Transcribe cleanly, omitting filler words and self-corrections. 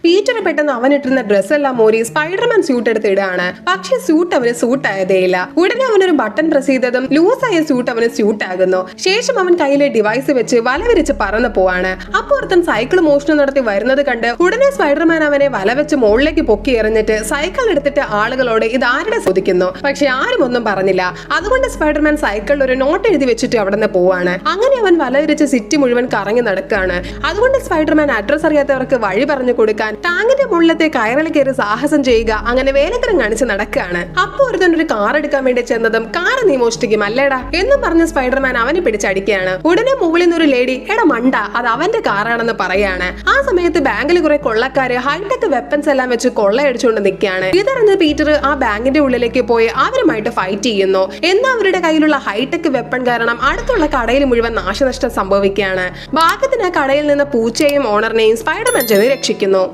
Peter പെട്ടെന്ന് അവനിട്ടിരുന്ന ഡ്രസ്സെല്ലാം മോരി Spiderman suit എടുത്ത് ഇടാണ്. പക്ഷെ സ്യൂട്ട് അവന് സൂട്ട് ആയതേയില്ല. ഉടനെ അവനൊരു ബട്ടൺ പ്രസ് ചെയ്തതും ലൂസായ സ്യൂട്ട് അവന് സ്യൂട്ട് ആകുന്നു. ശേഷം അവൻ കയ്യിലെ ഡിവൈസ് വെച്ച് വലവിരിച്ച് പറന്നു പോവാണ്. അപ്പോൾ ഒരുത്തൻ സൈക്കിൾ മോഷണം നടത്തി വരുന്നത് കണ്ട് ഉടനെ സ്പൈഡർമാൻ അവനെ വല വെച്ച് മുകളിലേക്ക് പൊക്കി എറിഞ്ഞിട്ട് സൈക്കിൾ എടുത്തിട്ട് ആളുകളോട് ഇത് ആരുടെ ചോദിക്കുന്നു. പക്ഷെ ആരും ഒന്നും പറഞ്ഞില്ല. അതുകൊണ്ട് സ്പൈഡർമാൻ സൈക്കിളിൽ ഒരു നോട്ട് എഴുതി വെച്ചിട്ട് അവിടെ നിന്ന് പോവാണ്. അങ്ങനെ അവൻ വലവിരിച്ച് സിറ്റി മുഴുവൻ കറങ്ങി നടക്കുകയാണ്. അതുകൊണ്ട് സ്പൈഡർമാൻ അഡ്രസ് അറിയാത്തവർക്ക് വഴി പറഞ്ഞു കൊടുക്കാൻ ടാങ്കിന്റെ മുകളിലത്തെ കയറിൽ കയറി സാഹസം ചെയ്യുക, അങ്ങനെ വേലത്തരം കാണിച്ച് നടക്കുകയാണ്. അപ്പോൾ ഒരുത്തൻ ഒരു കാർ എടുക്കാൻ വേണ്ടി ചെന്നതും കാർ നീ മോഷ്ടിക്കും അല്ലേടാ എന്നും പറഞ്ഞ് സ്പൈഡർമാൻ അവനെ പിടിച്ചടിക്കുകയാണ്. ഉടനെ മുകളിൽ നിന്ന് ഒരു ലേഡി എടാ മണ്ട അത് അവന്റെ കാറാണെന്ന് പറയാണ്. ആ സമയത്ത് ബാങ്കിൽ കുറെ കൊള്ളക്കാര് ഹൈടെക് വെപ്പൻസ് എല്ലാം വെച്ച് കൊള്ളയടിച്ചുകൊണ്ട് നിൽക്കുകയാണ്. ഇതറിഞ്ഞ് പീറ്റർ ആ ബാങ്കിന്റെ ഉള്ളിലേക്ക് പോയി അവരുമായിട്ട് ഫൈറ്റ് ചെയ്യുന്നു. എന്നാൽ അവരുടെ കയ്യിലുള്ള ഹൈടെക് വെപ്പൺ കാരണം അടുത്തുള്ള കടയിൽ മുഴുവൻ നാശനഷ്ടം സംഭവിക്കുകയാണ്. ഭാഗ്യത്തിന് ആ കടയിൽ നിന്ന് പൂച്ചയും ഓണറിനെയും സ്പൈഡർമാൻ ചെന്ന് രക്ഷിക്കുന്നു.